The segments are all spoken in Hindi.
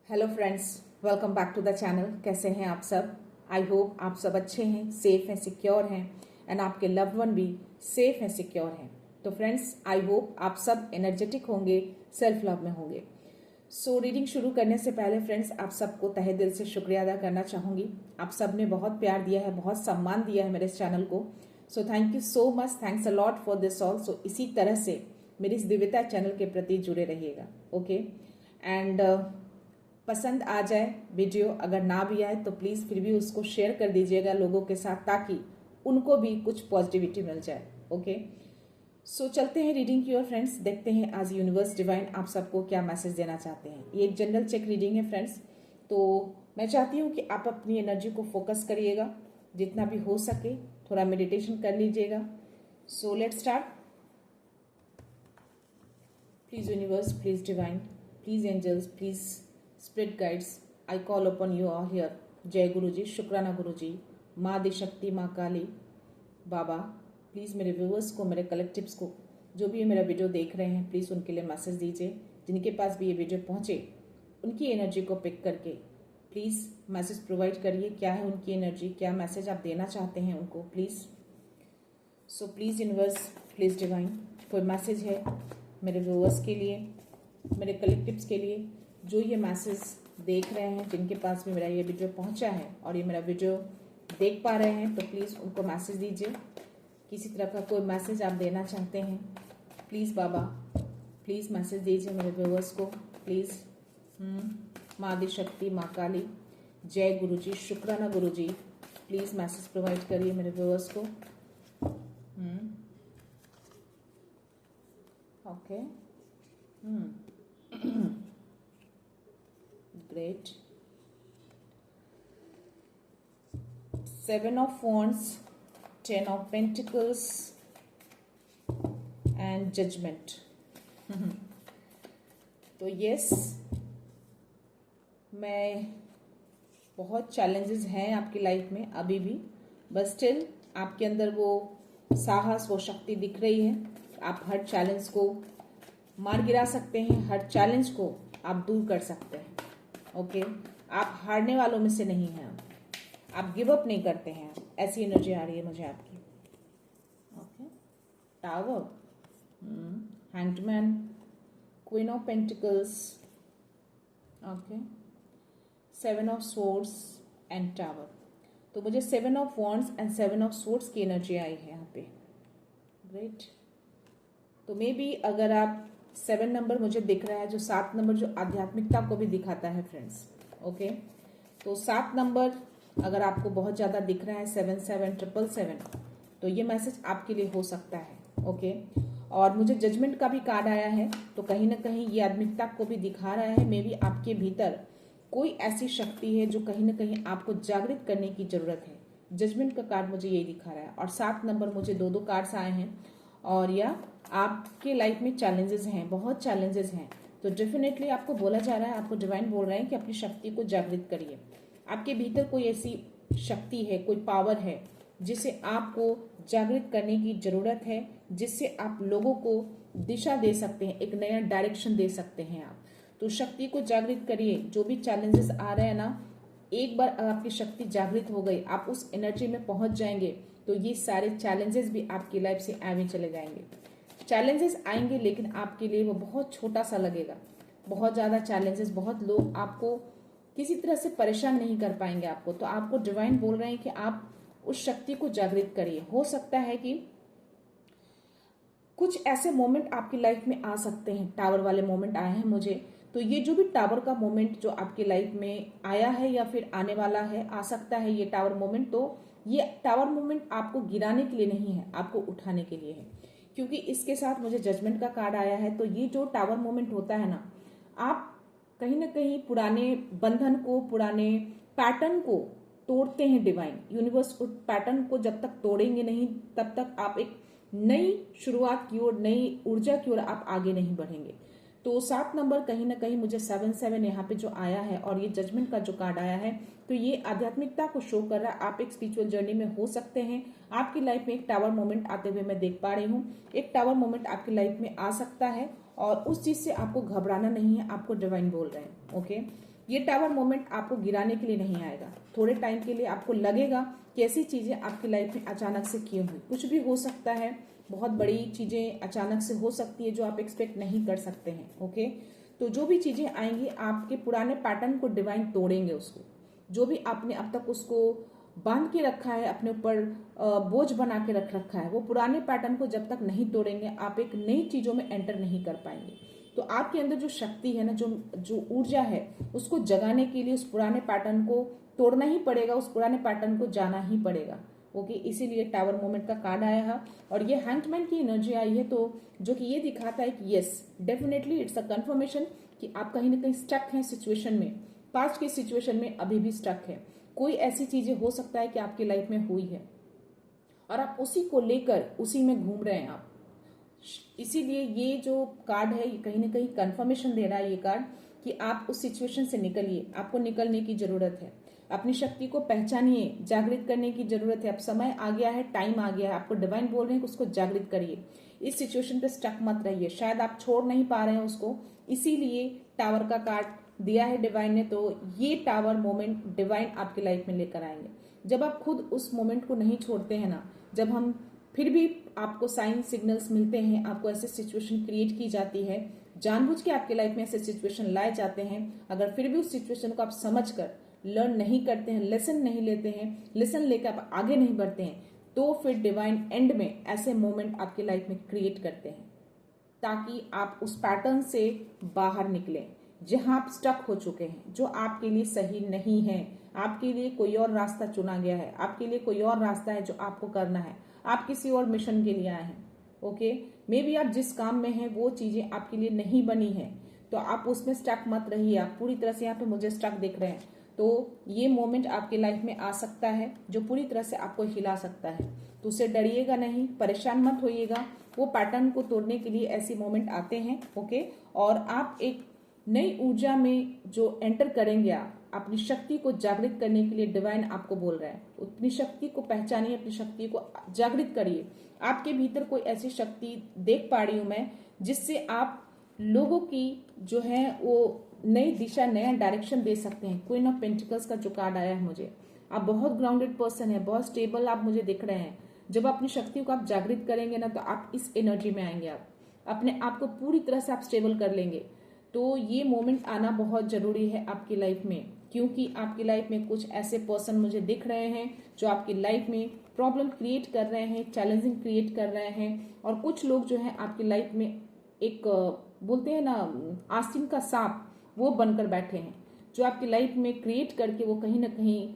Hello friends, welcome back to the channel. कैसे हैं आप सब? आई होप आप सब अच्छे हैं, सेफ हैं, सिक्योर हैं एंड आपके लव्ड वन भी सेफ हैं, सिक्योर हैं। तो फ्रेंड्स, आई होप आप सब एनर्जेटिक होंगे, सेल्फ लव में होंगे। सो रीडिंग शुरू करने से पहले फ्रेंड्स, आप सबको तहे दिल से शुक्रिया अदा करना चाहूँगी। आप सब ने बहुत प्यार दिया है, बहुत सम्मान दिया है मेरे इस चैनल को। So thank you so much, thanks a lot for this all. So इसी तरह से मेरी इस दिव्यता चैनल के प्रति जुड़े रहिएगा। ओके एंड पसंद आ जाए वीडियो, अगर ना भी आए तो प्लीज़ फिर भी उसको शेयर कर दीजिएगा लोगों के साथ, ताकि उनको भी कुछ पॉजिटिविटी मिल जाए। ओके सो चलते हैं रीडिंग की ओर फ्रेंड्स। देखते हैं आज यूनिवर्स डिवाइन आप सबको क्या मैसेज देना चाहते हैं। ये एक जनरल चेक रीडिंग है फ्रेंड्स, तो मैं चाहती हूँ कि आप अपनी एनर्जी को फोकस करिएगा, जितना भी हो सके थोड़ा मेडिटेशन कर लीजिएगा। So let's start. Please universe, please divine, please angels, please spirit guides, I call upon you all here. जय गुरु जी, शुक्राना गुरु जी, माँ आदिशक्ति, माँ काली, बाबा प्लीज़ मेरे व्यूवर्स को, मेरे कलेक्टिव्स को, जो भी मेरा वीडियो देख रहे हैं, प्लीज़ उनके लिए मैसेज दीजिए। जिनके पास भी ये वीडियो पहुँचे उनकी एनर्जी को पिक करके प्लीज़ मैसेज प्रोवाइड करिए। क्या है उनकी एनर्जी, क्या मैसेज आप देना चाहते हैं उनको, please. So please universe, please divine, कोई मैसेज है मेरे व्यूवर्स के लिए, मेरे कलेक्टिव्स के लिए, जो ये मैसेज देख रहे हैं, जिनके पास भी मेरा ये वीडियो पहुंचा है और ये मेरा वीडियो देख पा रहे हैं, तो प्लीज़ उनको मैसेज दीजिए। किसी तरह का कोई मैसेज आप देना चाहते हैं, प्लीज़ बाबा प्लीज़ मैसेज दीजिए मेरे व्यूवर्स को, प्लीज़। माँ आदिशक्ति, माँ काली, जय गुरु जी, शुक्राना गुरु जी, प्लीज़ मैसेज प्रोवाइड करिए मेरे व्यूवर्स को। Okay Great. 7 of Wands, 10 of Pentacles and Judgment. तो यस, मैं बहुत चैलेंजेस हैं आपकी लाइफ में अभी भी, बट स्टिल आपके अंदर वो साहस, वो शक्ति दिख रही है। आप हर चैलेंज को मार गिरा सकते हैं, हर चैलेंज को आप दूर कर सकते हैं। ओके आप हारने वालों में से नहीं हैं, आप गिव अप नहीं करते हैं। ऐसी एनर्जी आ रही है मुझे आपकी। Okay tower, hangman, queen of pentacles, okay 7 of swords and tower. तो मुझे 7 of wands and 7 of swords की एनर्जी आई है यहाँ पे। ग्रेट। तो मे बी अगर आप 7 नंबर मुझे दिख रहा है, जो 7 नंबर जो आध्यात्मिकता को भी दिखाता है फ्रेंड्स। ओके तो 7 नंबर अगर आपको बहुत ज़्यादा दिख रहा है, 777777, तो ये मैसेज आपके लिए हो सकता है। ओके और मुझे जजमेंट का भी कार्ड आया है, तो कहीं ना कहीं ये आध्यात्मिकता को भी दिखा रहा है। मे बी आपके भीतर कोई ऐसी शक्ति है जो कहीं ना कहीं आपको जागृत करने की ज़रूरत है। जजमेंट का कार्ड मुझे यही दिखा रहा है। और 7 नंबर मुझे दो कार्ड्स आए हैं, और या आपके लाइफ में चैलेंजेस हैं, बहुत चैलेंजेस हैं, तो डेफिनेटली आपको बोला जा रहा है, आपको डिवाइन बोल रहे हैं कि अपनी शक्ति को जागृत करिए। आपके भीतर कोई ऐसी शक्ति है, कोई पावर है जिसे आपको जागृत करने की ज़रूरत है, जिससे आप लोगों को दिशा दे सकते हैं, एक नया डायरेक्शन दे सकते हैं आप। तो शक्ति को जागृत करिए। जो भी चैलेंजेस आ रहे हैं ना, एक बार आपकी शक्ति जागृत हो गई, आप उस एनर्जी में पहुंच जाएंगे, तो ये सारे चैलेंजेस भी आपकी लाइफ से आगे चले जाएंगे। चैलेंजेस आएंगे लेकिन आपके लिए वो बहुत छोटा सा लगेगा। बहुत ज़्यादा चैलेंजेस, बहुत लोग आपको किसी तरह से परेशान नहीं कर पाएंगे आपको। तो आपको डिवाइन बोल रहे हैं कि आप उस शक्ति को जागृत करिए। हो सकता है कि कुछ ऐसे मोमेंट आपकी लाइफ में आ सकते हैं, टावर वाले मोमेंट आए हैं मुझे, तो ये जो भी टावर का मोमेंट जो आपकी लाइफ में आया है या फिर आने वाला है, आ सकता है ये टावर मोमेंट, तो ये टावर मोमेंट आपको गिराने के लिए नहीं है, आपको उठाने के लिए है। क्योंकि इसके साथ मुझे जजमेंट का कार्ड आया है। तो ये जो टावर मोमेंट होता है ना, आप कहीं ना कहीं पुराने बंधन को, पुराने पैटर्न को तोड़ते हैं। डिवाइन यूनिवर्स उस पैटर्न को जब तक तोड़ेंगे नहीं, तब तक आप एक नई शुरुआत की ओर, नई ऊर्जा की ओर आप आगे नहीं बढ़ेंगे। तो 7 नंबर कहीं ना कहीं मुझे 7 यहाँ पे जो आया है, और ये जजमेंट का जो कार्ड आया है, तो ये आध्यात्मिकता को शो कर रहा है। आप एक स्पिरिचुअल जर्नी में हो सकते हैं। आपकी लाइफ में एक टावर मोमेंट आते हुए मैं देख पा रही हूँ। एक टावर मोमेंट आपकी लाइफ में आ सकता है, और उस चीज से आपको घबराना नहीं है, आपको डिवाइन बोल रहे हैं। ओके ये टावर मोमेंट आपको गिराने के लिए नहीं आएगा। थोड़े टाइम के लिए आपको लगेगा कि ऐसी चीजें आपकी लाइफ में अचानक से क्यों हुई। कुछ भी हो सकता है, बहुत बड़ी चीजें अचानक से हो सकती है जो आप एक्सपेक्ट नहीं कर सकते हैं। ओके, तो जो भी चीजें आएंगी आपके पुराने पैटर्न को डिवाइन तोड़ेंगे। उसको जो भी आपने अब तक उसको बांध के रखा है, अपने ऊपर बोझ बना के रख रखा है, वो पुराने पैटर्न को जब तक नहीं तोड़ेंगे आप एक नई चीजों में एंटर नहीं कर पाएंगे। तो आपके अंदर जो शक्ति है ना, जो ऊर्जा है, उसको जगाने के लिए उस पुराने पैटर्न को तोड़ना ही पड़ेगा, उस पुराने पैटर्न को जाना ही पड़ेगा। ओके, इसीलिए टावर मोमेंट का कार्ड आया है और ये हैंगमैन की एनर्जी आई है, तो जो कि ये दिखाता है कि yes definitely it's a confirmation कि आप कहीं ना कहीं स्टक हैं सिचुएशन में, पास्ट की सिचुएशन में अभी भी स्टक है। कोई ऐसी चीजें हो सकता है कि आपकी लाइफ में हुई है और आप उसी को लेकर उसी में घूम रहे हैं आप। इसीलिए ये जो कार्ड है ये कहीं ना कहीं कंफर्मेशन दे रहा है ये कार्ड कि आप उस सिचुएशन से निकलिए, आपको निकलने की जरूरत है। अपनी शक्ति को पहचानिए, जागृत करने की जरूरत है। अब समय आ गया है, टाइम आ गया है, आपको डिवाइन बोल रहे हैं कि उसको जागृत करिए। इस सिचुएशन पे स्टक मत रहिए, शायद आप छोड़ नहीं पा रहे हैं उसको, इसीलिए टावर का कार्ड दिया है डिवाइन ने। तो ये टावर मोमेंट डिवाइन आपकी लाइफ में लेकर आएंगे। जब आप खुद उस मोमेंट को नहीं छोड़ते हैं ना, जब हम फिर भी आपको साइन सिग्नल्स मिलते हैं, आपको ऐसे सिचुएशन क्रिएट की जाती है, जानबूझ के आपके लाइफ में ऐसे सिचुएशन लाए जाते हैं, अगर फिर भी उस सिचुएशन को आप समझकर लर्न नहीं करते हैं, लेसन नहीं लेते हैं, लेसन लेकर आप आगे नहीं बढ़ते हैं, तो फिर डिवाइन एंड में ऐसे मोमेंट आपकी लाइफ में क्रिएट करते हैं ताकि आप उस पैटर्न से बाहर निकलें जहां आप स्टक हो चुके हैं, जो आपके लिए सही नहीं है। आपके लिए कोई और रास्ता चुना गया है, आपके लिए कोई और रास्ता है जो आपको करना है, आप किसी और मिशन के लिए आए हैं। ओके, मे बी आप जिस काम में हैं वो चीजें आपके लिए नहीं बनी है, तो आप उसमें स्टक मत रहिए। आप पूरी तरह से यहाँ पे मुझे स्टक दिख रहे हैं, तो ये मोमेंट आपके लाइफ में आ सकता है जो पूरी तरह से आपको हिला सकता है। तो उससे डरिएगा नहीं, परेशान मत होइएगा। वो पैटर्न को तोड़ने के लिए ऐसे मोमेंट आते हैं। ओके, और आप एक नई ऊर्जा में जो एंटर करेंगे, आप अपनी शक्ति को जागृत करने के लिए डिवाइन आपको बोल रहा है अपनी शक्ति को पहचानिए, अपनी शक्ति को जागृत करिए। आपके भीतर कोई ऐसी शक्ति देख पा रही हूं मैं जिससे आप लोगों की जो है वो नई दिशा, नया डायरेक्शन दे सकते हैं। क्वीन ऑफ पेंटिकल्स का जो कार्ड आया है मुझे, आप बहुत ग्राउंडेड पर्सन है, बहुत स्टेबल आप मुझे दिख रहे हैं। जब अपनी शक्ति को आप जागृत करेंगे ना, तो आप इस एनर्जी में आएंगे, आप अपने आप को पूरी तरह से आप स्टेबल कर लेंगे। तो ये मोमेंट आना बहुत जरूरी है आपकी लाइफ में, क्योंकि आपकी लाइफ में कुछ ऐसे पर्सन मुझे दिख रहे हैं जो आपकी लाइफ में प्रॉब्लम क्रिएट कर रहे हैं, चैलेंजिंग क्रिएट कर रहे हैं। और कुछ लोग जो है आपकी लाइफ में एक बोलते हैं ना आस्तीन का सांप, वो बनकर बैठे हैं, जो आपकी लाइफ में क्रिएट करके वो कहीं ना कहीं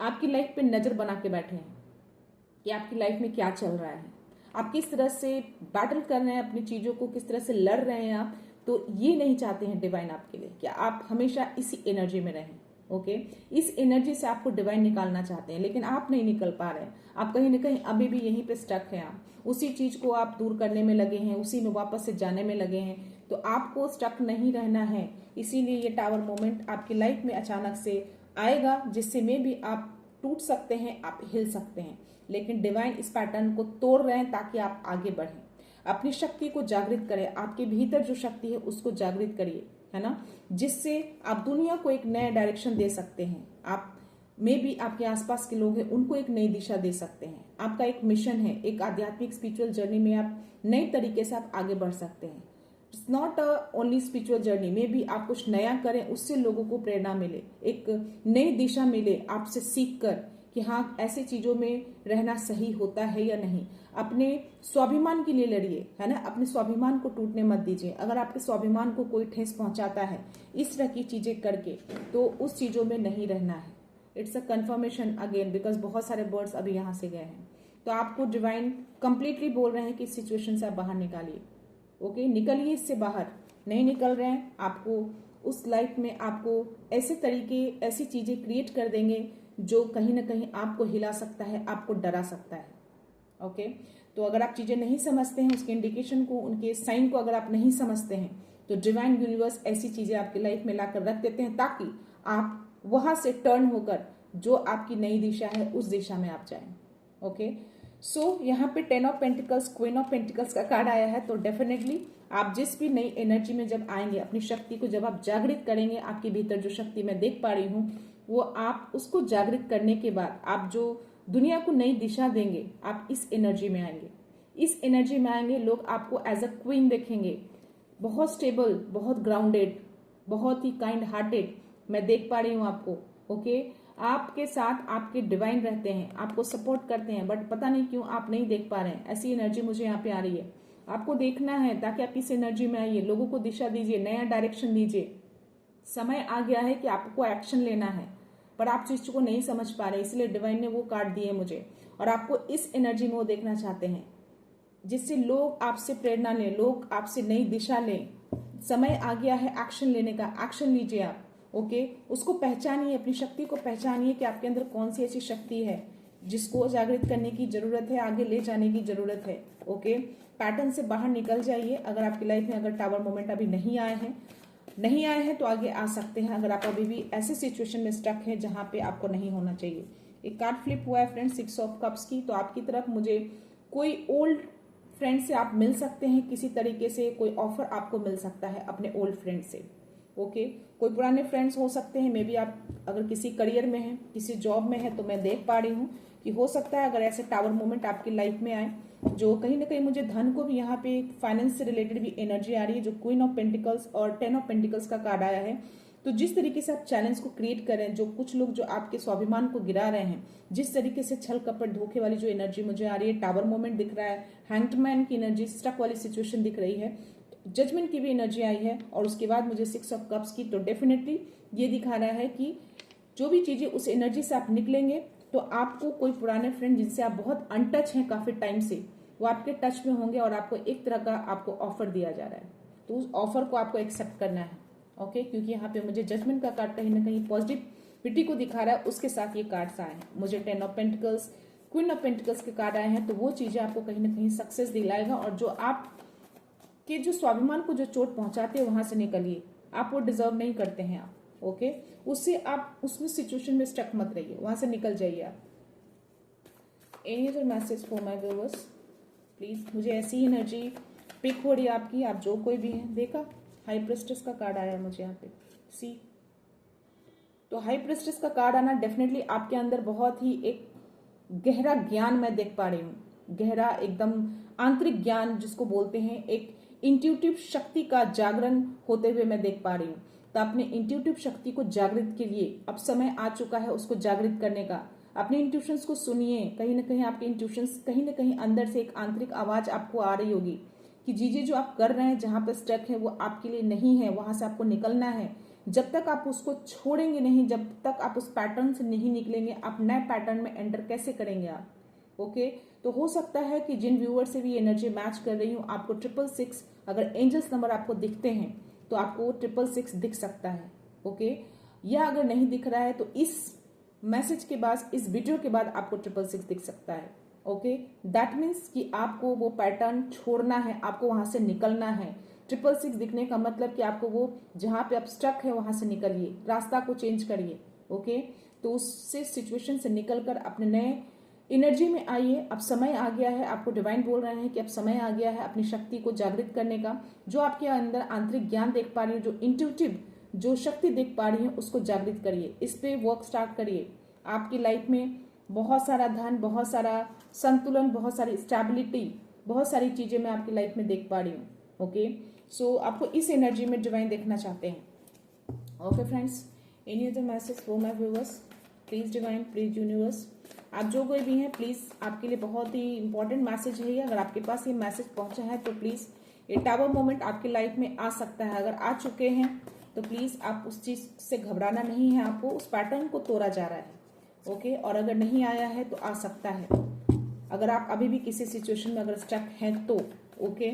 आपकी लाइफ पे नजर बना के बैठे हैं कि आपकी लाइफ में क्या चल रहा है, आप किस तरह से बैटल कर रहे हैं अपनी चीजों को, किस तरह से लड़ रहे हैं आप। तो ये नहीं चाहते हैं डिवाइन आपके लिए कि आप हमेशा इसी एनर्जी में रहें। ओके, इस एनर्जी से आपको डिवाइन निकालना चाहते हैं, लेकिन आप नहीं निकल पा रहे हैं। आप कहीं ना कहीं अभी भी यहीं पे स्टक हैं, आप उसी चीज को आप दूर करने में लगे हैं, उसी में वापस से जाने में लगे हैं। तो आपको स्टक नहीं रहना है, इसीलिए ये टावर मोमेंट आपकी लाइफ में अचानक से आएगा, जिससे में भी आप टूट सकते हैं, आप हिल सकते हैं। लेकिन डिवाइन इस पैटर्न को तोड़ रहे हैं ताकि आप आगे बढ़ें। अपनी शक्ति को जागृत करें, आपके भीतर जो शक्ति है उसको जागृत करिए, है ना, जिससे आप दुनिया को एक नया डायरेक्शन दे सकते हैं। आप में भी आपके आसपास के लोग हैं उनको एक नई दिशा दे सकते हैं। आपका एक मिशन है, एक आध्यात्मिक स्पिरिचुअल जर्नी में आप नए तरीके से आप आगे बढ़ सकते हैं। It's not only spiritual journey में भी आप कुछ नया करें, उससे लोगों को प्रेरणा मिले, एक नई दिशा मिले आपसे सीख कर कि हाँ ऐसी चीजों में रहना सही होता है या नहीं। अपने स्वाभिमान के लिए लड़िए, है ना, अपने स्वाभिमान को टूटने मत दीजिए। अगर आपके स्वाभिमान को कोई ठेस पहुंचाता है इस तरह की चीजें करके, तो उस चीजों में नहीं रहना है। It's a confirmation again, because बहुत सारे वर्ड्स अभी यहाँ से गए हैं। तो आपको डिवाइन कंप्लीटली बोल रहे हैं कि इस सिचुएशन से आप बाहर निकालिए। ओके, निकलिए इससे बाहर। नहीं निकल रहे हैं, आपको उस लाइफ में आपको ऐसे तरीके, ऐसी चीजें क्रिएट कर देंगे जो कहीं ना कहीं आपको हिला सकता है, आपको डरा सकता है। ओके, तो अगर आप चीजें नहीं समझते हैं, उसके इंडिकेशन को, उनके साइन को अगर आप नहीं समझते हैं, तो डिवाइन यूनिवर्स ऐसी चीजें आपकी लाइफ में लाकर रख देते हैं ताकि आप वहां से टर्न होकर जो आपकी नई दिशा है उस दिशा में आप जाएं। ओके, सो यहाँ पे 10 of pentacles, queen of pentacles का कार्ड आया है। तो डेफिनेटली आप जिस भी नई एनर्जी में जब आएंगे, अपनी शक्ति को जब आप जागृत करेंगे, आपके भीतर जो शक्ति मैं देख पा रही हूँ, वो आप उसको जागृत करने के बाद आप जो दुनिया को नई दिशा देंगे, आप इस एनर्जी में आएंगे। इस एनर्जी में आएंगे, लोग आपको एज अ क्वीन देखेंगे, बहुत स्टेबल, बहुत ग्राउंडेड, बहुत ही काइंड हार्टेड मैं देख पा रही हूँ आपको। ओके, आपके साथ आपके डिवाइन रहते हैं, आपको सपोर्ट करते हैं, बट पता नहीं क्यों आप नहीं देख पा रहे हैं। ऐसी एनर्जी मुझे यहाँ पे आ रही है, आपको देखना है ताकि आप इस एनर्जी में आइए, लोगों को दिशा दीजिए, नया डायरेक्शन दीजिए। समय आ गया है कि आपको एक्शन लेना है, पर आप चीज को नहीं समझ पा रहे, इसलिए डिवाइन ने वो कार्ड दिए मुझे, और आपको इस एनर्जी में वो देखना चाहते हैं जिससे लोग आपसे प्रेरणा लें, लोग आपसे नई दिशा लें। समय आ गया है एक्शन लेने का, एक्शन लीजिए आप। ओके, उसको पहचानिए, अपनी शक्ति को पहचानिए कि आपके अंदर कौन सी ऐसी शक्ति है जिसको जागृत करने की जरूरत है, आगे ले जाने की जरूरत है। ओके, पैटर्न से बाहर निकल जाइए। अगर आपकी लाइफ में अगर टावर मोमेंट अभी नहीं आए हैं तो आगे आ सकते हैं। अगर आप अभी भी ऐसे सिचुएशन में स्टक है जहां पे आपको नहीं होना चाहिए। एक कार्ड फ्लिप हुआ है फ्रेंड, 6 ऑफ कप्स की। तो आपकी तरफ मुझे कोई ओल्ड फ्रेंड से आप मिल सकते हैं, किसी तरीके से कोई ऑफर आपको मिल सकता है अपने ओल्ड फ्रेंड से। ओके, कोई पुराने फ्रेंड्स हो सकते हैं, मे बी आप अगर किसी करियर में हैं, किसी जॉब में है, तो मैं देख पा रही हूँ कि हो सकता है अगर ऐसे टावर मोमेंट आपकी लाइफ में आए जो कहीं ना कहीं मुझे धन को भी, यहाँ पे फाइनेंस से रिलेटेड भी एनर्जी आ रही है, जो क्वीन ऑफ पेंटिकल्स और 10 ऑफ पेंटिकल्स का कार्ड आया है। तो जिस तरीके से आप चैलेंज को क्रिएट करें, जो कुछ लोग जो आपके स्वाभिमान को गिरा रहे हैं, जिस तरीके से छल कपट धोखे वाली जो एनर्जी मुझे आ रही है, टावर मोमेंट दिख रहा है, हैंग्ड मैन की एनर्जी, स्टक वाली सिचुएशन दिख रही है, जजमेंट की भी एनर्जी आई है, और उसके बाद मुझे 6 ऑफ कप्स की। तो डेफिनेटली ये दिखा रहा है कि जो भी चीजें उस एनर्जी से आप निकलेंगे तो आपको कोई पुराने फ्रेंड जिनसे आप बहुत अनटच हैं काफी टाइम से, वो आपके टच में होंगे और आपको एक तरह का आपको ऑफर दिया जा रहा है। तो उस ऑफर को आपको एक्सेप्ट करना है। ओके, क्योंकि यहाँ पे मुझे जजमेंट का कार्ड कहीं ना कहीं पॉजिटिविटी को दिखा रहा है, उसके साथ ये कार्ड्स आए हैं। मुझे 10 of pentacles, queen of pentacles के कार्ड आए हैं। तो वो चीजें आपको कहीं ना कहीं सक्सेस दिलाएगा, और जो आप के जो स्वाभिमान को जो चोट पहुंचाते हैं वहां से निकलिए। आप वो डिजर्व नहीं करते हैं आप। ओके, उससे आप उसमें सिचुएशन में स्टक मत रहिए, वहां से निकल जाइए आप। Any other message for my viewers please. मुझे ऐसी ही एनर्जी पिक हो रही है आपकी, आप जो कोई भी हैं। देखा, हाई प्रेस्टेस का कार्ड आया मुझे यहाँ पे, सी। तो हाई प्रेस्टेस का कार्ड आना डेफिनेटली आपके अंदर बहुत ही एक गहरा ज्ञान मैं देख पा रही हूँ, गहरा एकदम आंतरिक ज्ञान जिसको बोलते हैं, एक इंट्यूटिव शक्ति का जागरण होते हुए मैं देख पा रही हूँ। तो अपने इंट्यूटिव शक्ति को जागृत के लिए अब समय आ चुका है उसको जागृत करने का। अपने इंट्यूशंस को सुनिए, कहीं ना कहीं आपके इंट्यूशंस कहीं ना कहीं अंदर से एक आंतरिक आवाज आपको आ रही होगी कि चीजें जो आप कर रहे हैं, जहां पर स्टक है, वो आपके लिए नहीं है, वहां से आपको निकलना है। जब तक आप उसको छोड़ेंगे नहीं, जब तक आप उस पैटर्न से नहीं निकलेंगे, आप नए पैटर्न में एंटर कैसे करेंगे आप। ओके, तो हो सकता है कि जिन व्यूअर से भी एनर्जी मैच कर रही हूँ, आपको 666 अगर एंजल्स नंबर आपको दिखते हैं तो आपको 666 दिख सकता है। ओके, या अगर नहीं दिख रहा है तो इस मैसेज के बाद, इस वीडियो के बाद आपको 666 दिख सकता है। ओके, दैट मीन्स कि आपको वो पैटर्न छोड़ना है, आपको वहां से निकलना है। 666 दिखने का मतलब कि आपको वो जहां पे आप स्टक है वहां से निकलिए, रास्ता को चेंज करिए। ओके, तो उससे सिचुएशन से निकलकर अपने नए एनर्जी में आइए। अब समय आ गया है, आपको डिवाइन बोल रहे हैं कि अब समय आ गया है अपनी शक्ति को जागृत करने का। जो आपके अंदर आंतरिक ज्ञान देख पा रही है, जो इंट्यूटिव जो शक्ति देख पा रही है, उसको जागृत करिए, इस पे वर्क स्टार्ट करिए। आपकी लाइफ में बहुत सारा धन, बहुत सारा संतुलन, बहुत सारी स्टेबिलिटी, बहुत सारी चीजें मैं आपकी लाइफ में देख पा रही हूँ। ओके, सो आपको इस एनर्जी में डिवाइन देखना चाहते हैं। Okay friends, any other message for my viewers please divine, please universe. आप जो कोई भी हैं, प्लीज आपके लिए बहुत ही इंपॉर्टेंट मैसेज है ये। अगर आपके पास ये मैसेज पहुंचा है तो प्लीज, ये टावर मोमेंट आपकी लाइफ में आ सकता है। अगर आ चुके हैं तो प्लीज आप उस चीज से घबराना नहीं है, आपको उस पैटर्न को तोड़ा जा रहा है। ओके, और अगर नहीं आया है तो आ सकता है। अगर आप अभी भी किसी सिचुएशन में अगर स्टक हैं तो ओके,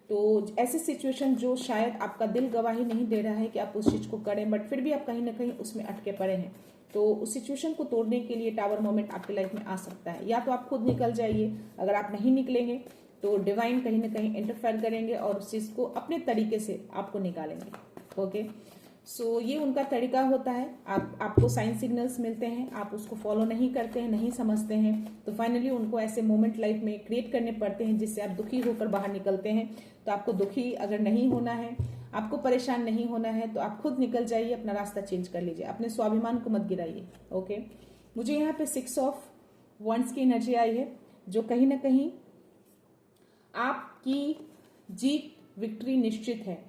तो ऐसी सिचुएशन जो शायद आपका दिल गवाही नहीं दे रहा है कि आप उस चीज को करें, बट फिर भी आप कहीं ना कहीं उसमें अटके पड़े हैं, तो उस सिचुएशन को तोड़ने के लिए टावर मोमेंट आपकी लाइफ में आ सकता है। या तो आप खुद निकल जाइए, अगर आप नहीं निकलेंगे तो डिवाइन कहीं ना कहीं इंटरफेयर करेंगे और उस चीज को अपने तरीके से आपको निकालेंगे। ओके, सो ये उनका तरीका होता है। आपको साइन सिग्नल्स मिलते हैं, आप उसको फॉलो नहीं करते हैं, नहीं समझते हैं, तो फाइनली उनको ऐसे मोमेंट लाइफ में क्रिएट करने पड़ते हैं जिससे आप दुखी होकर बाहर निकलते हैं। तो आपको दुखी अगर नहीं होना है, आपको परेशान नहीं होना है, तो आप खुद निकल जाइए, अपना रास्ता चेंज कर लीजिए, अपने स्वाभिमान को मत गिराइए। ओके, मुझे यहाँ पे 6 ऑफ वंड्स की एनर्जी आई है, जो कहीं ना कहीं आपकी जीत, विक्ट्री निश्चित है।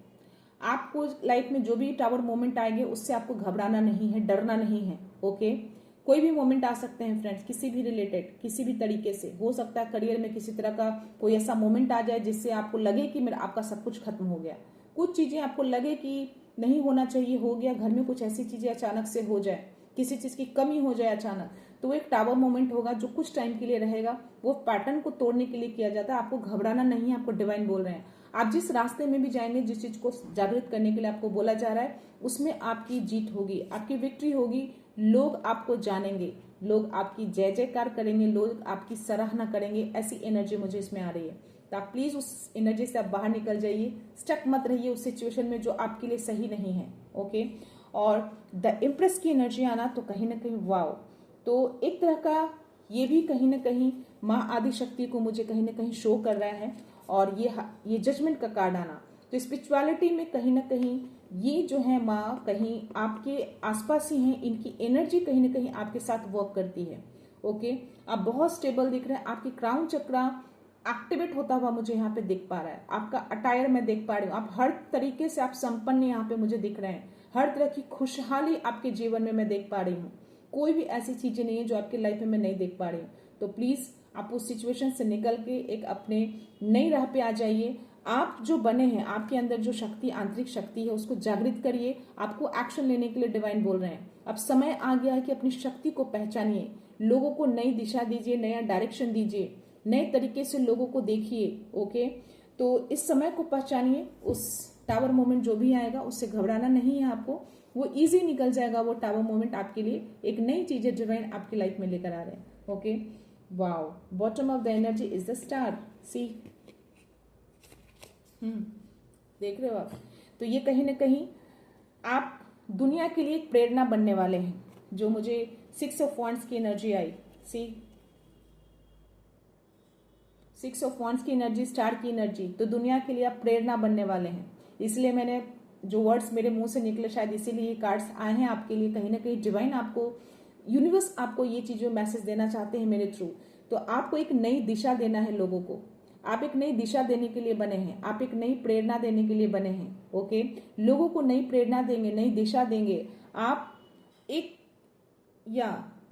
आपको लाइफ में जो भी टावर मोमेंट आएंगे उससे आपको घबराना नहीं है, डरना नहीं है। ओके, कोई भी मोमेंट आ सकते हैं फ्रेंड्स, किसी भी रिलेटेड, किसी भी तरीके से हो सकता है। करियर में किसी तरह का कोई ऐसा मोमेंट आ जाए जिससे आपको लगे कि मेरा आपका सब कुछ खत्म हो गया, कुछ चीजें आपको लगे कि नहीं होना चाहिए, हो गया, घर में कुछ ऐसी चीजें अचानक से हो जाए, किसी चीज की कमी हो जाए अचानक, तो वो एक टावर मोमेंट होगा जो कुछ टाइम के लिए रहेगा। वो पैटर्न को तोड़ने के लिए किया जाता है। आपको घबराना नहीं है, आपको डिवाइन बोल रहे हैं। आप जिस रास्ते में भी जाएंगे, जिस चीज को जागृत करने के लिए आपको बोला जा रहा है, उसमें आपकी जीत होगी, आपकी विक्ट्री होगी। लोग आपको जानेंगे, लोग आपकी जय जयकार करेंगे, लोग आपकी सराहना करेंगे। ऐसी एनर्जी मुझे इसमें आ रही है। तो आप प्लीज उस एनर्जी से आप बाहर निकल जाइए, स्टक मत रहिए उस सिचुएशन में जो आपके लिए सही नहीं है। ओके, और द इम्प्रेस की एनर्जी आना तो कहीं ना कहीं वाव, तो एक तरह का ये भी कहीं ना कहीं माँ आदि शक्ति को मुझे कहीं ना कहीं शो कर रहा है। और ये जजमेंट का कार्ड आना, तो स्पिरिचुअलिटी में कहीं ना कहीं ये जो है माँ कहीं आपके आसपास ही हैं, इनकी एनर्जी कहीं ना कहीं आपके साथ वर्क करती है। ओके, आप बहुत स्टेबल दिख रहे हैं, आपकी क्राउन चक्रा एक्टिवेट होता हुआ मुझे यहाँ पे दिख पा रहा है। आपका अटायर मैं देख पा रही हूँ, आप हर तरीके से आप संपन्न यहाँ पे मुझे दिख रहे हैं। हर तरह की खुशहाली आपके जीवन में मैं देख पा रही हूँ। कोई भी ऐसी चीजें नहीं है जो आपकी लाइफ में मैं नहीं देख पा रही हूँ। तो प्लीज आप उस सिचुएशन से निकल के एक अपने नई राह पे आ जाइए। आप जो बने हैं, आपके अंदर जो शक्ति, आंतरिक शक्ति है, उसको जागृत करिए। आपको एक्शन लेने के लिए डिवाइन बोल रहे हैं। अब समय आ गया है कि अपनी शक्ति को पहचानिए, लोगों को नई दिशा दीजिए, नया डायरेक्शन दीजिए, नए तरीके से लोगों को देखिए। ओके, तो इस समय को पहचानिए। उस टावर मोमेंट जो भी आएगा उससे घबराना नहीं है आपको, वो इजी निकल जाएगा। वो टावर मोमेंट आपके लिए एक नई चीज है डिवाइन आपकी लाइफ में लेकर आ रहे हैं। Okay, wow, bottom of the energy is the star. See, देख रहे हो आप? तो ये कहीं ना कहीं आप दुनिया के लिए एक प्रेरणा बनने वाले हैं। जो मुझे 6 ऑफ वॉन्ड्स की एनर्जी आई, सी 6 ऑफ वॉन्ड्स की एनर्जी, स्टार की एनर्जी, तो दुनिया के लिए आप प्रेरणा बनने वाले हैं। इसलिए मैंने जो वर्ड्स मेरे मुंह से निकले, शायद इसीलिए ये कार्ड्स आए हैं आपके लिए। कहीं ना कहीं डिवाइन आपको, यूनिवर्स आपको ये चीजें मैसेज देना चाहते हैं मेरे थ्रू। तो आपको एक नई दिशा देना है लोगों को। आप एक नई दिशा देने के लिए बने हैं, आप एक नई प्रेरणा देने के लिए बने हैं। ओके, लोगों को नई प्रेरणा देंगे, नई दिशा देंगे आप। एक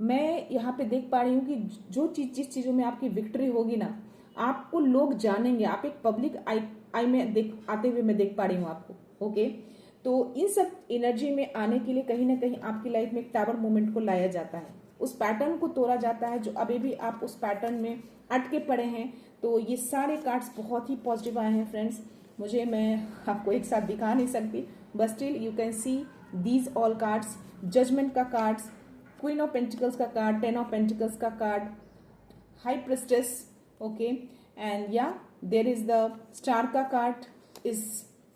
मैं यहाँ पे देख पा रही हूँ कि जो चीज, जिस चीजों में आपकी विक्ट्री होगी ना, आपको लोग जानेंगे। आप एक पब्लिक आई में आते हुए मैं देख पा रही हूँ आपको। ओके, तो इन सब एनर्जी में आने के लिए कहीं ना कहीं आपकी लाइफ में एक टावर मोमेंट को लाया जाता है, उस पैटर्न को तोड़ा जाता है जो अभी भी आप उस पैटर्न में अटके पड़े हैं। तो ये सारे कार्ड्स बहुत ही पॉजिटिव आए हैं फ्रेंड्स। मैं आपको एक साथ दिखा नहीं सकती, but still you can see these all cards. Judgement का कार्ड्स, क्वीन ऑफ पेंटिकल्स का कार्ड, 10 ऑफ पेंटिकल्स का card, high priestess. Okay, and या देर इज द स्टार का card, is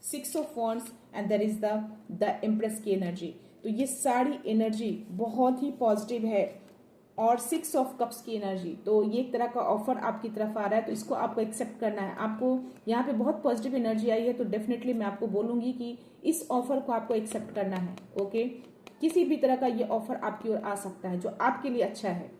6 of wands, and there is the empress की एनर्जी। तो ये सारी एनर्जी बहुत ही पॉजिटिव है। और 6 ऑफ कप्स की एनर्जी, तो ये एक तरह का ऑफर आपकी तरफ आ रहा है, तो इसको आपको एक्सेप्ट करना है। आपको यहाँ पे बहुत पॉजिटिव एनर्जी आई है, तो डेफिनेटली मैं आपको बोलूंगी कि इस ऑफर को आपको एक्सेप्ट करना है। ओके, किसी भी तरह का ये ऑफर आपकी ओर आ सकता है जो आपके लिए अच्छा है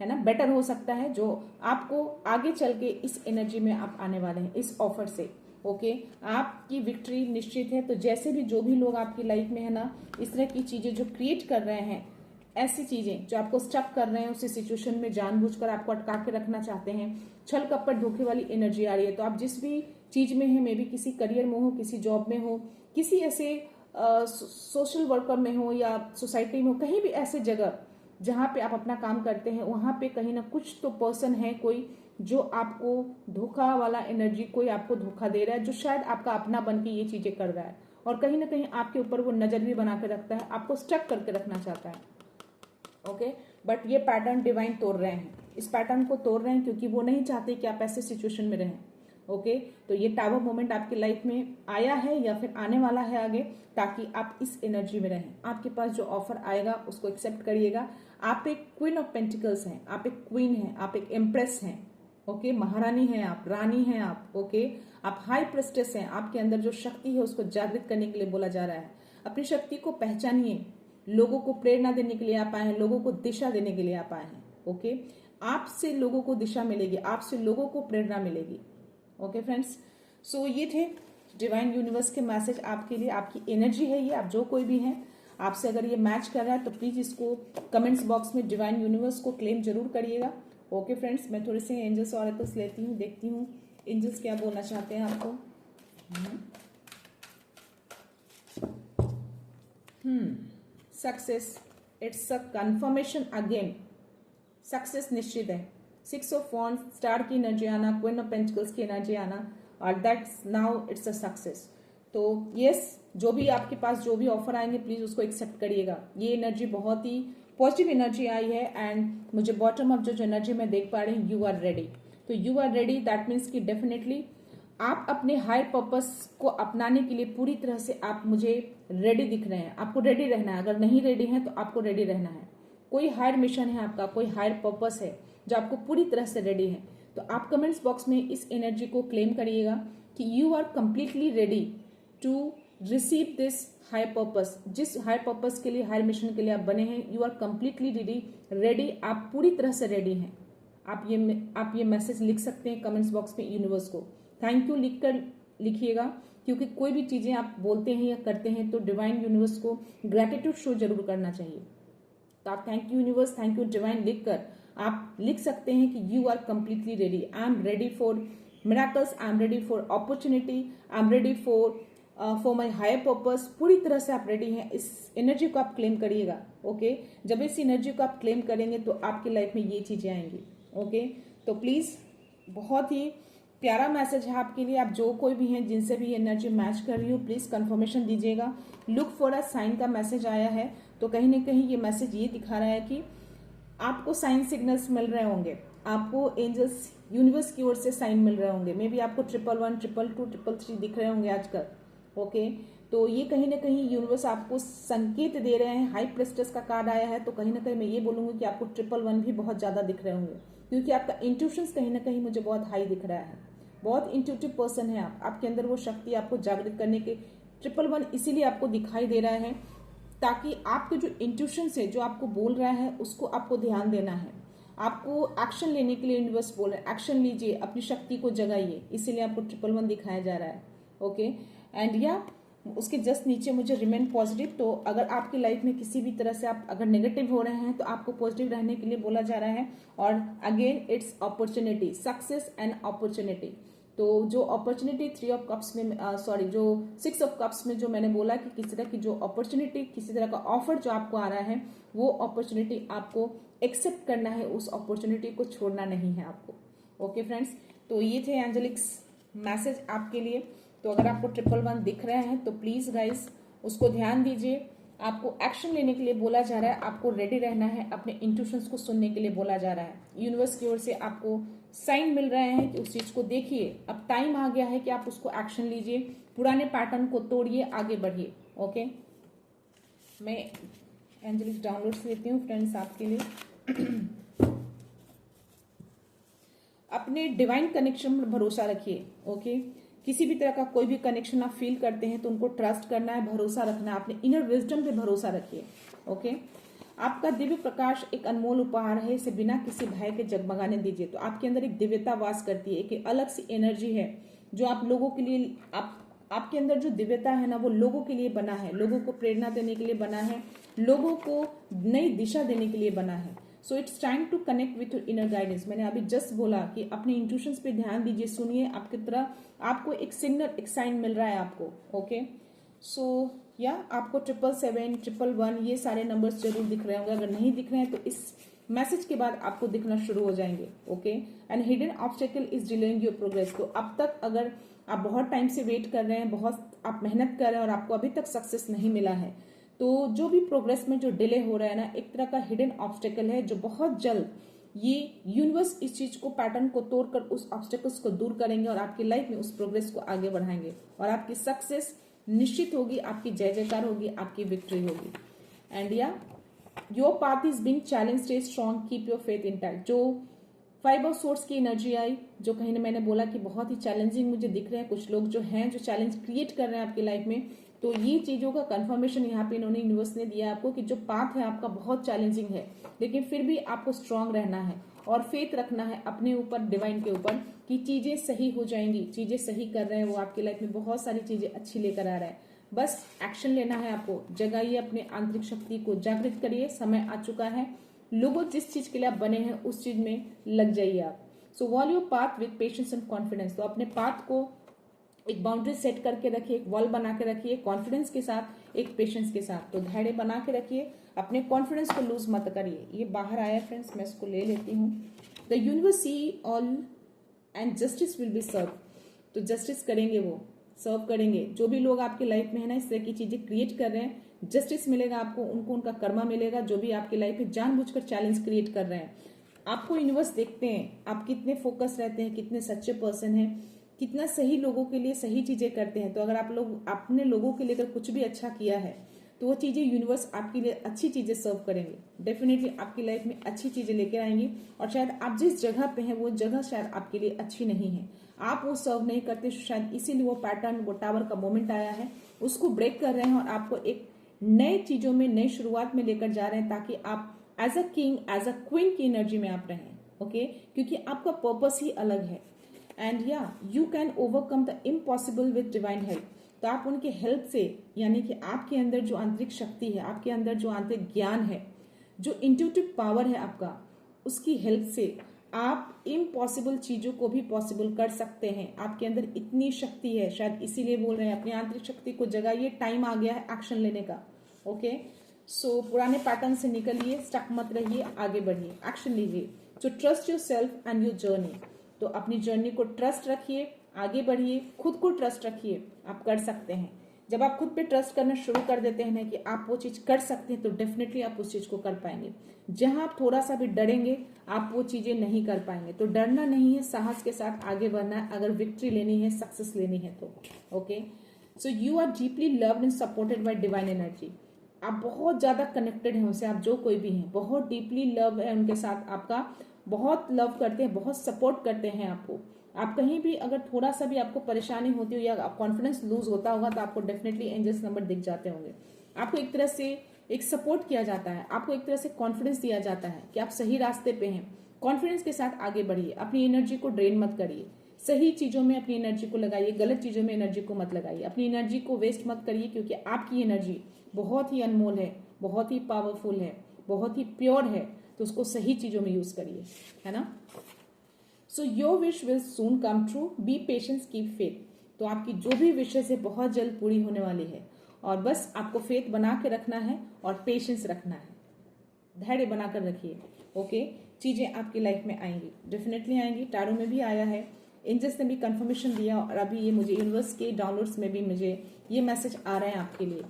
ना, बेटर हो सकता है, जो आपको आगे चल के इस एनर्जी में आप आने वाले हैं इस ऑफर से। ओके, आपकी विक्ट्री निश्चित है। तो जैसे भी जो भी लोग आपकी लाइफ में है ना, इस तरह की चीजें जो क्रिएट कर रहे हैं, ऐसी चीजें जो आपको स्टक कर रहे हैं, उसी सिचुएशन में जानबूझकर आपको अटका के रखना चाहते हैं, छल कपट धोखे वाली एनर्जी आ रही है। तो आप जिस भी चीज में है, मे बी किसी करियर में हो, किसी जॉब में हो, किसी ऐसे सोशल वर्कर में हो, या सोसाइटी में हो, कहीं भी ऐसे जगह जहां पे आप अपना काम करते हैं, वहां पे कहीं ना कुछ तो पर्सन है, कोई जो आपको धोखा वाला एनर्जी, कोई आपको धोखा दे रहा है, जो शायद आपका अपना बन के ये चीजें कर रहा है, और कहीं ना कहीं आपके ऊपर वो नजर भी बना के रखता है, आपको स्टक करके रखना चाहता है। ओके, बट ये पैटर्न डिवाइन तोड़ रहे हैं, इस पैटर्न को तोड़ रहे हैं, क्योंकि वो नहीं चाहते कि आप ऐसे सिचुएशन में रहें। ओके तो ये टावर मोमेंट आपकी लाइफ में आया है या फिर आने वाला है आगे, ताकि आप इस एनर्जी में रहें। आपके पास जो ऑफर आएगा उसको एक्सेप्ट करिएगा। आप एक क्वीन ऑफ पेंटिकल्स हैं, आप एक क्वीन हैं, आप एक एम्प्रेस हैं, ओके महारानी हैं आप, रानी हैं आप, ओके आप हाई प्रेस्टेस हैं। आपके अंदर जो शक्ति है उसको जागृत करने के लिए बोला जा रहा है। अपनी शक्ति को पहचानिए, लोगों को प्रेरणा देने के लिए आप आए हैं, लोगों को दिशा देने के लिए आप आए हैं। ओके आपसे लोगों को दिशा मिलेगी, आपसे लोगों को प्रेरणा मिलेगी। ओके फ्रेंड्स, सो ये थे डिवाइन यूनिवर्स के मैसेज आपके लिए। आपकी एनर्जी है ये, आप जो कोई भी हैं, आपसे अगर ये मैच कर रहा है तो प्लीज इसको कमेंट्स बॉक्स में डिवाइन यूनिवर्स को क्लेम जरूर करिएगा। ओके फ्रेंड्स, मैं थोड़े से एंजल्स ऑरेकल्स लेती हूँ, देखती हूँ एंजल्स क्या बोलना चाहते हैं आपको। Success, it's a confirmation again. Success निश्चित है। 6 ऑफ वॉन्ड्स, स्टार की एनर्जी आना, क्वीन ऑफ पेंटिकल्स की एनर्जी आना, और that's now it's a success. तो यस, जो भी आपके पास जो भी ऑफर आएंगे प्लीज उसको एक्सेप्ट करिएगा। ये एनर्जी बहुत ही पॉजिटिव एनर्जी आई है एंड मुझे बॉटम अप जो एनर्जी मैं देख पा रही हूँ, यू आर रेडी। तो you are ready, that means कि डेफिनेटली आप अपने हायर पर्पस को अपनाने के लिए पूरी तरह से आप मुझे रेडी दिख रहे हैं। आपको रेडी रहना है, अगर नहीं रेडी है तो आपको रेडी रहना है। कोई हायर मिशन है आपका, कोई हायर पर्पस है जो आपको पूरी तरह से रेडी है। तो आप कमेंट्स बॉक्स में इस एनर्जी को क्लेम करिएगा कि you are completely ready to receive this higher purpose. जिस हायर पर्पस के लिए, हायर मिशन के लिए आप बने हैं, यू आर कंप्लीटली रेडी, आप पूरी तरह से रेडी हैं। आप ये मैसेज लिख सकते हैं कमेंट्स बॉक्स में यूनिवर्स को। थैंक यू लिखकर लिखिएगा, क्योंकि कोई भी चीजें आप बोलते हैं या करते हैं तो डिवाइन यूनिवर्स को ग्रेटिट्यूड शो जरूर करना चाहिए। तो आप thank you universe, thank you divine लिखकर आप लिख सकते हैं कि you are completely ready. I am ready for miracles, I am ready for opportunity, I am ready for my higher purpose. पूरी तरह से आप रेडी हैं। इस एनर्जी को आप क्लेम करिएगा। ओके जब इस एनर्जी को आप क्लेम करेंगे तो आपकी लाइफ में ये चीजें आएंगी। ओके तो प्लीज, बहुत ही प्यारा मैसेज है आपके लिए। आप जो कोई भी हैं जिनसे भी एनर्जी मैच कर रही हो, प्लीज कंफर्मेशन दीजिएगा। लुक फॉर अ साइन का मैसेज आया है, तो कहीं ना कहीं ये मैसेज ये दिखा रहा है कि आपको साइन सिग्नल्स मिल रहे होंगे, आपको एंजल्स यूनिवर्स की ओर से साइन मिल रहे होंगे। मे बी आपको 111, 222, 333 दिख रहे होंगे आजकल। ओके तो ये कहीं ना कहीं यूनिवर्स आपको संकेत दे रहे हैं। हाई प्रेस्टेस का कार्ड आया है, तो कहीं ना कहीं मैं ये बोलूंगी कि आपको 111 भी बहुत ज्यादा दिख रहे होंगे, क्योंकि आपका इंट्यूशंस कहीं ना कहीं मुझे बहुत हाई दिख रहा है। बहुत इंट्यूटिव पर्सन है आप, आपके अंदर वो शक्ति आपको जागृत करने के 111 इसीलिए आपको दिखाई दे रहा है, ताकि आपके जो इंट्यूशंस है, जो आपको बोल रहा है, उसको आपको ध्यान देना है। आपको एक्शन लेने के लिए यूनिवर्स बोल रहा है, एक्शन लीजिए, अपनी शक्ति को जगाइए, इसीलिए आपको 111 दिखाया जा रहा है। ओके एंड या उसके जस्ट नीचे मुझे रिमेन पॉजिटिव। तो अगर आपकी लाइफ में किसी भी तरह से आप अगर नेगेटिव हो रहे हैं तो आपको पॉजिटिव रहने के लिए बोला जा रहा है। और again it's opportunity, success and opportunity. तो जो अपॉर्चुनिटी 3 ऑफ कप्स में जो 6 ऑफ कप्स में जो मैंने बोला कि किसी तरह की जो अपॉर्चुनिटी, किसी तरह का ऑफर जो आपको आ रहा है, वो अपॉर्चुनिटी आपको एक्सेप्ट करना है, उस अपॉर्चुनिटी को छोड़ना नहीं है आपको। ओके फ्रेंड्स, तो ये थे एंजेलिक्स मैसेज आपके लिए। तो अगर आपको 111 दिख रहे हैं तो प्लीज गाइस उसको ध्यान दीजिए। आपको एक्शन लेने के लिए बोला जा रहा है, आपको रेडी रहना है, अपने इंट्यूशंस को सुनने के लिए बोला जा रहा है। यूनिवर्स की ओर से आपको साइन मिल रहे हैं कि उस चीज को देखिए। अब टाइम आ गया है कि आप उसको एक्शन लीजिए, पुराने पैटर्न को तोड़िए, आगे बढ़िए। ओके मैं एंजेलिक डाउनलोड्स लेती हूँ फ्रेंड्स आपके लिए। अपने डिवाइन कनेक्शन पर भरोसा रखिए। ओके किसी भी तरह का कोई भी कनेक्शन आप फील करते हैं तो उनको ट्रस्ट करना है, भरोसा रखना है, अपने इनर विजडम पे भरोसा रखिए। ओके आपका दिव्य प्रकाश एक अनमोल उपहार है, इसे बिना किसी भय के जगमगाने दीजिए। तो आपके अंदर एक दिव्यता वास करती है, एक अलग सी एनर्जी है जो आप लोगों के लिए, आपके अंदर जो दिव्यता है ना, वो लोगों के लिए बना है, लोगों को प्रेरणा देने के लिए बना है, लोगों को नई दिशा देने के लिए बना है। So it's time to connect with your inner guidance. मैंने अभी जस्ट बोला कि अपने इंट्यूशंस पे ध्यान दीजिए, सुनिए, आपकी तरह आपको एक सिग्नल, एक साइन मिल रहा है आपको। ओके सो या आपको 777, 111 ये सारे नंबर्स जरूर दिख रहे होंगे। अगर नहीं दिख रहे हैं तो इस मैसेज के बाद आपको दिखना शुरू हो जाएंगे। Okay and hidden obstacle is delaying your progress. तो अब तक अगर आप बहुत टाइम से वेट कर रहे हैं, बहुत आप मेहनत कर रहे हैं और आपको अभी तक सक्सेस नहीं मिला है, तो जो भी प्रोग्रेस में जो डिले हो रहा है ना, एक तरह का हिडन ऑब्स्टेकल है जो बहुत जल्द ये यूनिवर्स इस चीज को, पैटर्न को तोड़कर उस ऑब्स्टेकल्स को दूर करेंगे और आपकी लाइफ में उस प्रोग्रेस को आगे बढ़ाएंगे और आपकी सक्सेस निश्चित होगी, आपकी जय जयकार होगी, आपकी विक्ट्री होगी। एंड या your path is being challenge, stay strong, keep your faith intact. जो 5 ऑफ सोर्स की एनर्जी आई, जो कहीं ना मैंने बोला कि बहुत ही चैलेंजिंग मुझे दिख रहे हैं, कुछ लोग जो हैं जो चैलेंज क्रिएट कर रहे हैं आपकी लाइफ में, तो ये चीजों का कंफर्मेशन यहाँ पे इन्होंने यूनिवर्स ने दिया आपको कि जो पाथ है आपका बहुत चैलेंजिंग है, लेकिन फिर भी आपको स्ट्रांग रहना है और फेथ रखना है अपने ऊपर, डिवाइन के ऊपर, कि चीजें सही हो जाएंगी, चीजें सही कर रहे हैं वो आपकी लाइफ में, बहुत सारी चीजें अच्छी लेकर आ रहा है। बस एक्शन लेना है आपको, जगाइए अपने आंतरिक शक्ति को, जागृत करिए, समय आ चुका है। लोगों जिस चीज के लिए आप बने हैं उस चीज में लग जाइए आप। So walk your path with patience and confidence. तो अपने पाथ को एक बाउंड्री सेट करके रखिए, एक वॉल बना के रखिए, कॉन्फिडेंस के साथ, एक पेशेंस के साथ। तो धैर्य बना के रखिए, अपने कॉन्फिडेंस को लूज मत करिए। ये बाहर आया फ्रेंड्स, मैं इसको ले लेती हूँ। The universe see all and justice will be serve. तो जस्टिस करेंगे, वो सर्व करेंगे। जो भी लोग आपकी लाइफ में है ना इस तरह की चीजें क्रिएट कर रहे हैं, जस्टिस मिलेगा आपको, उनको उनका कर्मा मिलेगा। जो भी आपकी लाइफ में जानबूझकर चैलेंज क्रिएट कर रहे हैं, आपको यूनिवर्स देखते हैं, आप कितने फोकस रहते हैं, कितने सच्चे पर्सन हैं, कितना सही लोगों के लिए सही चीजें करते हैं। तो अगर आप लोग अपने लोगों के लिए अगर कुछ भी अच्छा किया है तो वो चीजें यूनिवर्स आपके लिए अच्छी चीजें सर्व करेंगे, डेफिनेटली आपकी लाइफ में अच्छी चीजें लेकर आएंगी। और शायद आप जिस जगह पे हैं वो जगह शायद आपके लिए अच्छी नहीं है, आप वो सर्व नहीं करते, शायद इसीलिए वो पैटर्न, वो टावर का मोमेंट आया है, उसको ब्रेक कर रहे हैं और आपको एक नए चीजों में, नई शुरुआत में लेकर जा रहे हैं, ताकि आप as a king, as a queen की एनर्जी में आप रहें। ओके, क्योंकि आपका पर्पस ही अलग है। एंड या you can overcome the impossible with divine help. तो आप उनके हेल्प से, यानी कि आपके अंदर जो आंतरिक शक्ति है, आपके अंदर जो आंतरिक ज्ञान है, जो इंट्यूटिव पावर है आपका, उसकी हेल्प से आप इम्पॉसिबल चीजों को भी पॉसिबल कर सकते हैं। आपके अंदर इतनी शक्ति है, शायद इसीलिए बोल रहे हैं अपनी आंतरिक शक्ति को जगाइए, टाइम आ गया है एक्शन लेने का। ओके, सो पुराने पैटर्न से निकलिए, स्टक मत रहिए, आगे बढ़िए, एक्शन लीजिए। So trust your self and your journey. तो अपनी जर्नी को ट्रस्ट रखिए, आगे बढ़िए, खुद को ट्रस्ट रखिए, आप कर सकते हैं। जब आप खुद पे ट्रस्ट करना शुरू कर देते हैं ना कि आप वो चीज कर सकते हैं, तो डेफिनेटली आप उस चीज को कर पाएंगे। जहां आप थोड़ा सा भी डरेंगे, आप वो चीजें नहीं कर पाएंगे। तो डरना नहीं है, साहस के साथ आगे बढ़ना है, अगर विक्ट्री लेनी है, सक्सेस लेनी है तो। Okay, so you are deeply loved and supported by divine energy. आप बहुत ज्यादा कनेक्टेड हैं उनसे, आप जो कोई भी हैं, बहुत डीपली लव है उनके साथ आपका, बहुत लव करते हैं, बहुत सपोर्ट करते हैं आपको। आप कहीं भी अगर थोड़ा सा भी आपको परेशानी होती हो या कॉन्फिडेंस लूज होता होगा, तो आपको डेफिनेटली एंजल्स नंबर दिख जाते होंगे। आपको एक तरह से एक सपोर्ट किया जाता है, आपको एक तरह से कॉन्फिडेंस दिया जाता है कि आप सही रास्ते पे हैं। कॉन्फिडेंस के साथ आगे बढ़िए, अपनी एनर्जी को ड्रेन मत करिए, सही चीजों में अपनी एनर्जी को लगाइए, गलत चीजों में एनर्जी को मत लगाइए। अपनी एनर्जी को वेस्ट मत करिए, क्योंकि आपकी एनर्जी बहुत ही अनमोल है, बहुत ही पावरफुल है, बहुत ही प्योर है। तो उसको सही चीजों में यूज करिए, है ना। So your wish will soon come true, B patience, keep faith. तो आपकी जो भी विशेष है बहुत जल्द पूरी होने वाली है, और बस आपको फेथ बना के रखना है और पेशेंस रखना है, धैर्य बनाकर रखिए। ओके, चीजें आपकी लाइफ में आएंगी, डेफिनेटली आएंगी। टैरो में भी आया है, एंजल्स ने भी कंफर्मेशन दिया, और अभी ये मुझे यूनिवर्स के डाउनलोड्स में भी मुझे ये मैसेज आ रहे हैं आपके लिए।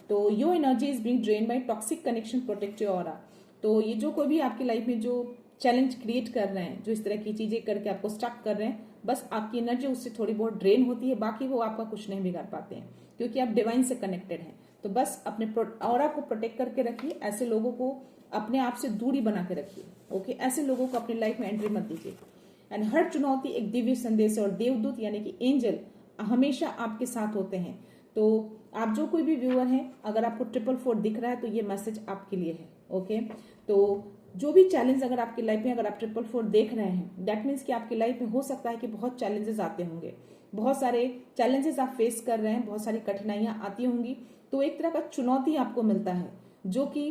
तो your energy is being drain by toxic connection, protect your aura. तो ये जो कोई भी आपकी लाइफ में जो चैलेंज क्रिएट कर रहे हैं, जो इस तरह की चीजें करके आपको स्टक कर रहे हैं, बस आपकी एनर्जी उससे थोड़ी बहुत ड्रेन होती है, बाकी वो आपका कुछ नहीं बिगाड़ पाते हैं, क्योंकि आप डिवाइन से कनेक्टेड हैं। तो बस अपने ऑरा को प्रोटेक्ट करके रखिए, ऐसे लोगों को अपने आप से दूरी बना के रखिए। ओके, ऐसे लोगों को अपनी लाइफ में एंट्री मत दीजिए। एंड हर चुनौती एक दिव्य संदेश है, और देवदूत यानी कि एंजल हमेशा आपके साथ होते हैं। तो आप जो कोई भी व्यूअर हैं, अगर आपको 444 दिख रहा है तो ये मैसेज आपके लिए है। ओके, तो जो भी चैलेंज अगर आपकी लाइफ में, अगर आप 444 देख रहे हैं, दैट मीन्स कि आपकी लाइफ में हो सकता है कि बहुत चैलेंजेस आते होंगे, बहुत सारे चैलेंजेस आप फेस कर रहे हैं, बहुत सारी कठिनाइयां आती होंगी। तो एक तरह का चुनौती आपको मिलता है, जो कि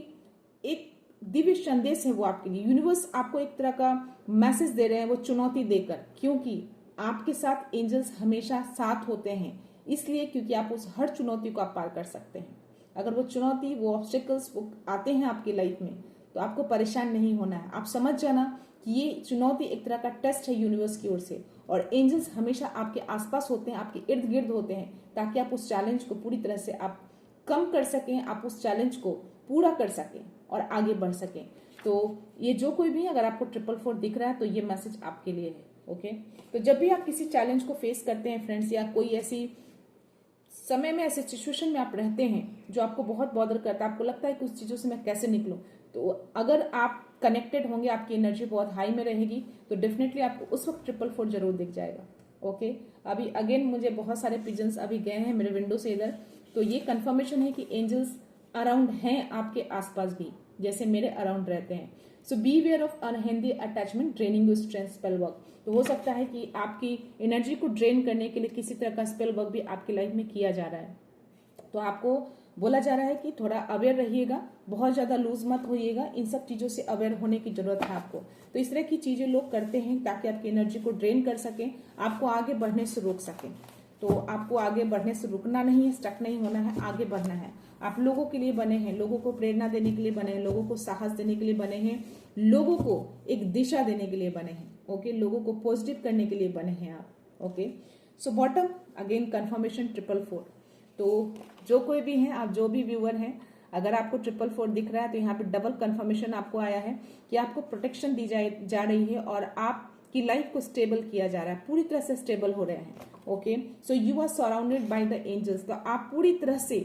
एक दिव्य संदेश है वो आपके लिए। यूनिवर्स आपको एक तरह का मैसेज दे रहे हैं वो चुनौती देकर, क्योंकि आपके साथ एंजल्स हमेशा साथ होते हैं, इसलिए क्योंकि आप उस हर चुनौती को आप पार कर सकते हैं। अगर वो चुनौती, वो ऑब्स्टेकल्स वो आते हैं आपकी लाइफ में, तो आपको परेशान नहीं होना है। आप समझ जाना कि ये चुनौती एक तरह का टेस्ट है यूनिवर्स की ओर से, और एंजल्स हमेशा आपके आसपास होते हैं, आपके इर्द गिर्द होते हैं, ताकि आप उस चैलेंज को पूरी तरह से आप कम कर सकें, आप उस चैलेंज को पूरा कर सकें और आगे बढ़ सकें। तो ये जो कोई भी अगर आपको 444 दिख रहा है तो ये मैसेज आपके लिए है। ओके, तो जब भी आप किसी चैलेंज को फेस करते हैं फ्रेंड्स, या कोई ऐसी समय में ऐसे सिचुएशन में आप रहते हैं जो आपको बहुत बॉदर करता है, आपको लगता है कि उस चीज़ों से मैं कैसे निकलूं, तो अगर आप कनेक्टेड होंगे, आपकी एनर्जी बहुत हाई में रहेगी, तो डेफिनेटली आपको उस वक्त 444 जरूर दिख जाएगा। ओके, अभी अगेन मुझे बहुत सारे पिजन्स अभी गए हैं मेरे विंडो से इधर, तो ये कंफर्मेशन है कि एंजल्स अराउंड हैं आपके आसपास भी, जैसे मेरे अराउंड रहते हैं। So be aware of unhealthy attachment draining your strength spell work. तो हो सकता है कि आपकी एनर्जी को ड्रेन करने के लिए किसी तरह का स्पेल वर्क भी आपकी लाइफ में किया जा रहा है। तो आपको बोला जा रहा है कि थोड़ा अवेयर रहिएगा, बहुत ज्यादा लूज मत होइएगा, इन सब चीजों से अवेयर होने की जरूरत है आपको। तो इस तरह की चीजें लोग करते हैं ताकि आपकी एनर्जी को ड्रेन कर सकें, आपको आगे बढ़ने से रोक सकें। तो आपको आगे बढ़ने से रुकना नहीं है, स्टक नहीं होना है, आगे बढ़ना है। आप लोगों के लिए बने हैं, लोगों को प्रेरणा देने के लिए बने हैं, लोगों को साहस देने के लिए बने हैं, लोगों को एक दिशा देने के लिए बने हैं। ओके, लोगों को पॉजिटिव करने के लिए बने हैं आप। Okay, so bottom again confirmation 444। तो जो कोई भी है, आप जो भी व्यूअर हैं, अगर आपको 444 दिख रहा है तो यहाँ पे डबल कंफर्मेशन आपको आया है कि आपको प्रोटेक्शन दी जा रही है और आपकी लाइफ को स्टेबल किया जा रहा है, पूरी तरह से स्टेबल हो रहे हैं। Okay, so you are surrounded by the angels. तो आप पूरी तरह से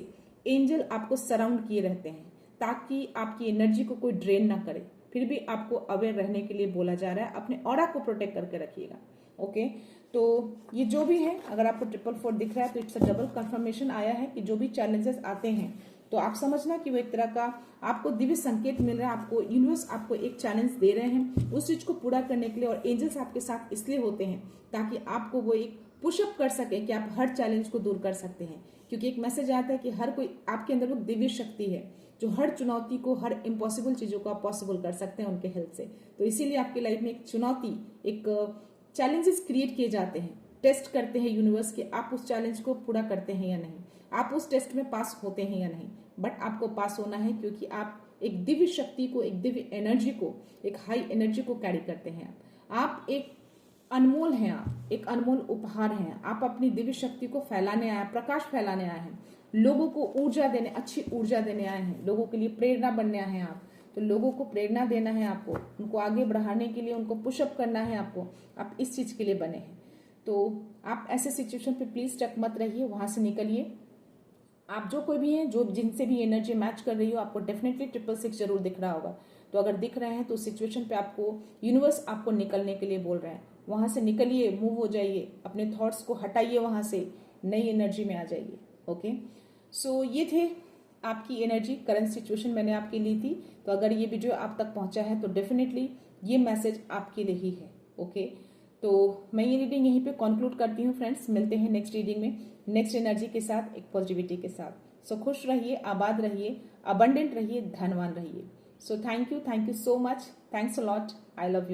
एंजल आपको सराउंड किए रहते हैं ताकि आपकी एनर्जी को कोई ड्रेन ना करे। फिर भी आपको अवेयर रहने के लिए बोला जा रहा है, अपने ऑरा को प्रोटेक्ट करके रखिएगा। ओके, तो ये जो भी है, अगर आपको 444 दिख रहा है तो इट्स अ डबल कंफर्मेशन आया है कि जो भी चैलेंजेस आते हैं तो आप समझना कि वो एक तरह का आपको दिव्य संकेत मिल रहा है, आपको यूनिवर्स आपको एक चैलेंज दे रहे हैं उस चीज को पूरा करने के लिए। और एंजल्स आपके साथ इसलिए होते हैं ताकि आपको वो एक पुशअप कर सके कि आप हर चैलेंज को दूर कर सकते हैं, क्योंकि एक मैसेज आता है कि हर कोई आपके अंदर वो दिव्य शक्ति है जो हर चुनौती को, हर इम्पॉसिबल चीजों को आप पॉसिबल कर सकते हैं उनके हेल्प से। तो इसीलिए आपकी लाइफ में एक चुनौती, एक चैलेंजेस क्रिएट किए जाते हैं, टेस्ट करते हैं यूनिवर्स कि आप उस चैलेंज को पूरा करते हैं या नहीं, आप उस टेस्ट में पास होते हैं या नहीं। बट आपको पास होना है क्योंकि आप एक दिव्य शक्ति को, एक दिव्य एनर्जी को, एक हाई एनर्जी को कैरी करते हैं। आप एक अनमोल हैं, आप एक अनमोल उपहार हैं। आप अपनी दिव्य शक्ति को फैलाने आए हैं, प्रकाश फैलाने आए हैं, लोगों को ऊर्जा देने, अच्छी ऊर्जा देने आए हैं, लोगों के लिए प्रेरणा बनने आए हैं आप। तो लोगों को प्रेरणा देना है आपको, उनको आगे बढ़ाने के लिए, उनको पुशअप करना है आपको। आप इस चीज के लिए बने हैं। तो आप ऐसे सिचुएशन पे प्लीज स्टक मत रहिए, वहां से निकलिए। आप जो कोई भी हैं, जो जिनसे भी एनर्जी मैच कर रही हो, आपको डेफिनेटली 666 जरूर दिख रहा होगा। तो अगर दिख रहे हैं तो सिचुएशन पे आपको यूनिवर्स आपको निकलने के लिए बोल रहे हैं। वहां से निकलिए, मूव हो जाइए, अपने थॉट्स को हटाइए, वहां से नई एनर्जी में आ जाइए। ओके, सो ये थे आपकी एनर्जी, करंट सिचुएशन मैंने आपके ली थी। तो अगर ये वीडियो आप तक पहुंचा है तो डेफिनेटली ये मैसेज आपके लिए ही है। ओके, तो मैं ये रीडिंग यहीं पे कंक्लूड करती हूँ फ्रेंड्स। मिलते हैं नेक्स्ट रीडिंग में, नेक्स्ट एनर्जी के साथ, एक पॉजिटिविटी के साथ। सो खुश रहिए, आबाद रहिए, अबंडेंट रहिए, धनवान रहिए। सो thank you so much, thanks a lot, I love you.